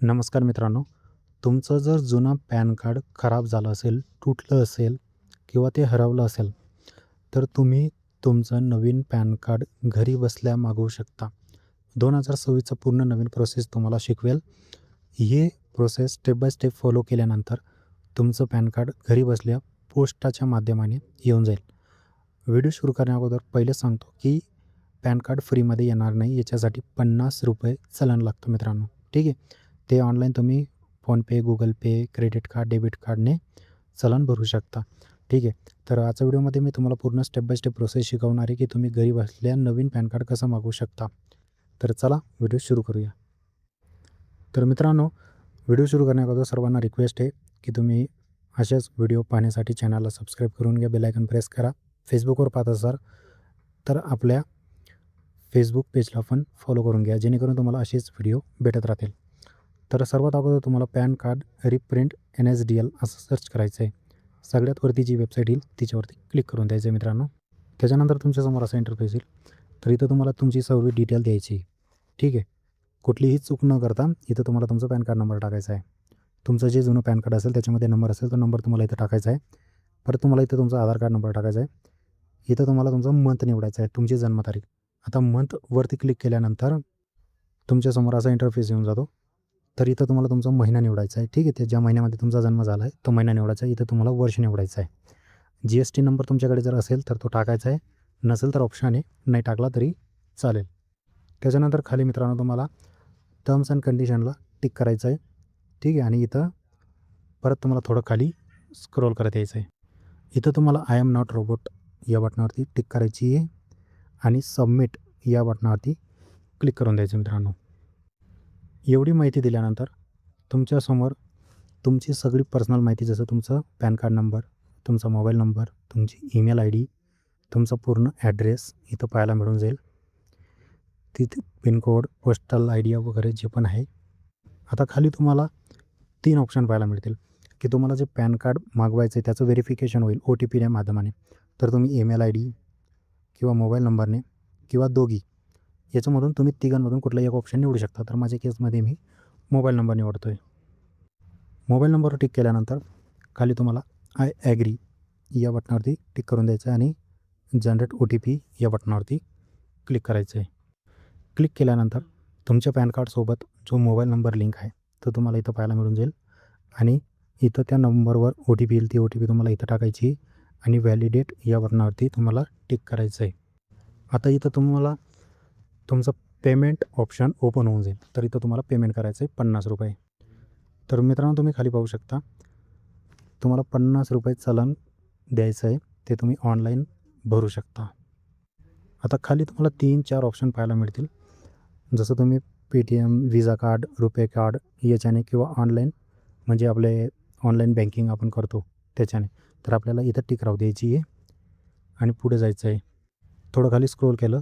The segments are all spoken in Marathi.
नमस्कार मित्रांनो. तुमचं जर जुनं पॅन कार्ड खराब झालं असेल, तुटलं असेल किंवा ते हरवलं असेल, तर तुम्ही तुमचं नवीन पॅन कार्ड घरी बसल्या मागवू शकता. 2026चं पूर्ण नवीन प्रोसेस तुम्हाला शिकवेल. ही process step by step follow केल्यानंतर तुमचं पॅन कार्ड घरी बसल्या पोस्टाच्या माध्यमाने येऊन जाईल. व्हिडिओ सुरू करण्याअगोदर पहिलेच सांगतो, की पॅन कार्ड फ्रीमध्ये येणार नाही. याच्यासाठी ₹50 चलन लागतं मित्रांनो. ठीक आहे. ते ऑनलाईन तुम्ही फोनपे, गुगल पे, क्रेडिट कार्ड, डेबिट कार्डने चलन भरू शकता. ठीक आहे. तर आजच्या व्हिडिओमध्ये मी तुम्हाला पूर्ण स्टेप बाय स्टेप प्रोसेस शिकवणार आहे, की तुम्ही घरी बसल्या नवीन पॅन कार्ड कसं मागवू शकता. तर चला व्हिडिओ सुरू करूया. तर मित्रांनो, व्हिडिओ सुरू करण्याअगोदर सर्वांना रिक्वेस्ट आहे, की तुम्ही असेच व्हिडिओ पाहण्यासाठी चॅनलला सबस्क्राईब करून घ्या, बेल आयकॉन प्रेस करा. फेसबुकवर पाहत असाल तर आपल्या फेसबुक पेजला पण फॉलो करून घ्या, जेणेकरून तुम्हाला असेच व्हिडिओ भेटत राहतील. तर सर्वात अगोदर तुम्हाला पॅन कार्ड रिप्रिंट NSDL असं सर्च करायचं आहे. सगळ्यात वरती जी वेबसाईट येईल तिच्यावरती क्लिक करून द्यायचं आहे मित्रांनो. त्याच्यानंतर तुमच्यासमोर असा इंटरफेस येईल. तर इथं तुम्हाला तुमची सर्व डिटेल द्यायची आहे. ठीक आहे. कुठलीही चूक न करता इथं तुम्हाला तुमचा पॅन कार्ड नंबर टाकायचा आहे. तुमचं जे जुनं पॅन कार्ड असेल त्याच्यामध्ये नंबर असेल तो नंबर तुम्हाला इथं टाकायचा आहे. परत तुम्हाला इथं तुमचा आधार कार्ड नंबर टाकायचा आहे. इथं तुम्हाला तुमचा मंथ निवडायचा आहे, तुमची जन्मतारीख. आता मंथवरती क्लिक केल्यानंतर तुमच्यासमोर असा इंटरफेस येऊन जातो. तर इथं तुम्हाला तुमचा महिना निवडायचा आहे. ठीक आहे. ते ज्या महिन्यामध्ये तुमचा जन्म झाला आहे तो महिना निवडायचा आहे. इथं तुम्हाला वर्ष निवडायचं आहे. GST नंबर तुमच्याकडे जर असेल तर तो टाकायचा आहे. नसेल तर ऑप्शन आहे, नाही टाकला तरी चालेल. त्याच्यानंतर खाली मित्रांनो तुम्हाला टर्म्स अँड कंडिशनला टिक करायचं आहे. ठीक आहे. आणि इथं परत तुम्हाला थोडं खाली स्क्रोल करत यायचं आहे. इथं तुम्हाला आय एम नॉट रोबोट या बटनावरती टिक करायची आहे आणि सबमिट या बटनावरती क्लिक करून द्यायचं मित्रांनो. एवढी माहिती दिल्यानंतर तुमच्यासमोर तुमची सगळी पर्सनल माहिती, जसं तुमचं पॅन कार्ड नंबर, तुमचा मोबाईल नंबर, तुमची ईमेल ID, तुमचा पूर्ण ॲड्रेस इथं पाहायला मिळून जाईल. तिथे पिनकोड, पोस्टल आयडिया वगैरे जे पण आहे. आता खाली तुम्हाला 3 ऑप्शन पाहायला मिळतील, की तुम्हाला जे पॅन कार्ड मागवायचं आहे त्याचं व्हेरिफिकेशन होईल OTPने माध्यमाने. तर तुम्ही ईमेल ID किंवा मोबाईल नंबरने किंवा दोघी याच्यामधून तुम्ही तिघांमधून कुठलाही एक ऑप्शन निवडू शकता. तर माझ्या केसमध्ये मी मोबाईल नंबर निवडतो आहे. मोबाईल नंबरवर टिक केल्यानंतर खाली तुम्हाला आय ॲग्री या बटनावरती टिक करून द्यायचं आहे आणि जनरेट OTP या बटनावरती क्लिक करायचं आहे. क्लिक केल्यानंतर तुमच्या पॅन कार्डसोबत जो मोबाईल नंबर लिंक आहे तो तुम्हाला इथं पाहायला मिळून जाईल आणि इथं त्या नंबरवर OTP येईल. ती OTP तुम्हाला इथं टाकायची आणि व्हॅलिडेट या बटनावरती तुम्हाला टिक करायचं आहे. आता इथं तुम्हाला तुमचं पेमेंट ऑप्शन ओपन होऊन जाईल. तर इथं तुम्हाला पेमेंट करायचं आहे ₹50. तर मित्रांनो, तुम्ही खाली पाहू शकता तुम्हाला ₹50 चलन द्यायचं आहे. ते तुम्ही ऑनलाईन भरू शकता. आता खाली तुम्हाला 3-4 ऑप्शन पाहायला मिळतील. जसं तुम्ही Paytm, विजा कार्ड, रुपे कार्ड याच्याने किंवा ऑनलाईन म्हणजे आपले ऑनलाईन बँकिंग आपण करतो त्याच्याने. तर आपल्याला इथं टिक राहू द्यायची आहे आणि पुढे जायचं आहे. थोडं खाली स्क्रोल केलं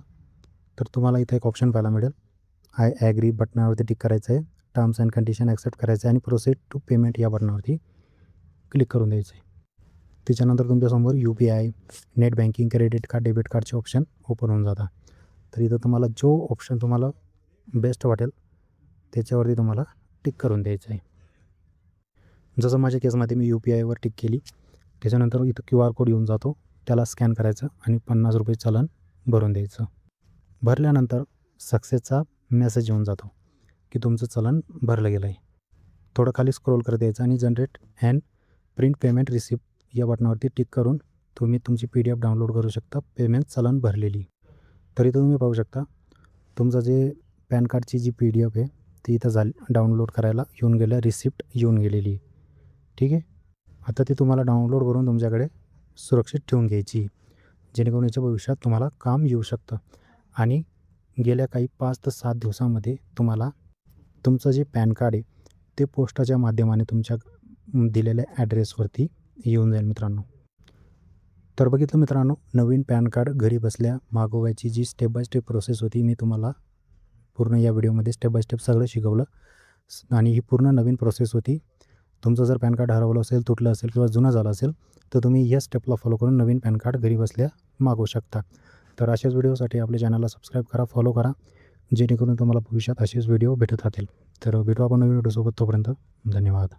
तर तुम्हाला इथं एक ऑप्शन पाहायला मिळेल. आय ॲग्री बटनावरती टिक करायचं आहे. टर्म्स अँड कंडिशन ॲक्सेप्ट करायचं आहे आणि प्रोसीड टू पेमेंट या बटनावरती क्लिक करून द्यायचं आहे. त्याच्यानंतर तुमच्यासमोर UPI, net banking, credit card, debit कार्डचे ऑप्शन ओपन होऊन जातात. तर इथं तुम्हाला जो ऑप्शन तुम्हाला बेस्ट वाटेल त्याच्यावरती तुम्हाला टिक करून द्यायचं आहे. जसं माझ्या केसमध्ये मी UPIवर टिक केली. त्याच्यानंतर इथं QR कोड येऊन जातो, त्याला स्कॅन करायचं आणि ₹50 चलन भरून द्यायचं. भरल्यानंतर सक्सेसचा मेसेज येऊन जातो, की तुमचं चलन भरलं गेलं आहे. थोडं खाली स्क्रोल करत यायचं आणि generate and print payment receipt या बटनावरती टिक करून तुम्ही तुमची PDF डाउनलोड करू शकता, पेमेंट चलन भरलेली. तर इथं तुम्ही पाहू शकता तुमचं जे पॅन कार्डची जी PDF आहे ती इथं डाउनलोड करायला येऊन गेलं, रिसिप्ट येऊन गेलेली. ठीक आहे. आता ती तुम्हाला डाउनलोड करून तुमच्याकडे सुरक्षित ठेवून घ्यायची, जेणेकरून याच्या भविष्यात तुम्हाला काम येऊ शकतं. आणि गेल्या काही 5 ते 7 दिवसामध्ये तुम्हाला तुमचं जे पॅन कार्ड आहे ते पोस्टाच्या माध्यमाने तुमच्या दिलेल्या ॲड्रेसवरती येऊन जाईल मित्रांनो. तर बघितलं मित्रांनो, नवीन पॅन कार्ड घरी बसल्या मागवायची जी स्टेप बाय स्टेप प्रोसेस होती, मी तुम्हाला पूर्ण या व्हिडिओमध्ये स्टेप बाय स्टेप सगळं शिकवलं. आणि ही पूर्ण नवीन प्रोसेस होती. तुमचं जर पॅन कार्ड हरवलं असेल, तुटलं असेल किंवा जुनं झालं असेल तर तुम्ही या स्टेपला फॉलो करून नवीन पॅन कार्ड घरी बसल्या मागवू शकता. तर अशाच व्हिडिओसाठी आपल्या चॅनलला सबस्क्राईब करा, फॉलो करा, जेणेकरून तुम्हाला भविष्यात असेच व्हिडिओ भेटत राहतील. तर भेटू आपण नवीन व्हिडिओसोबत. तोपर्यंत धन्यवाद.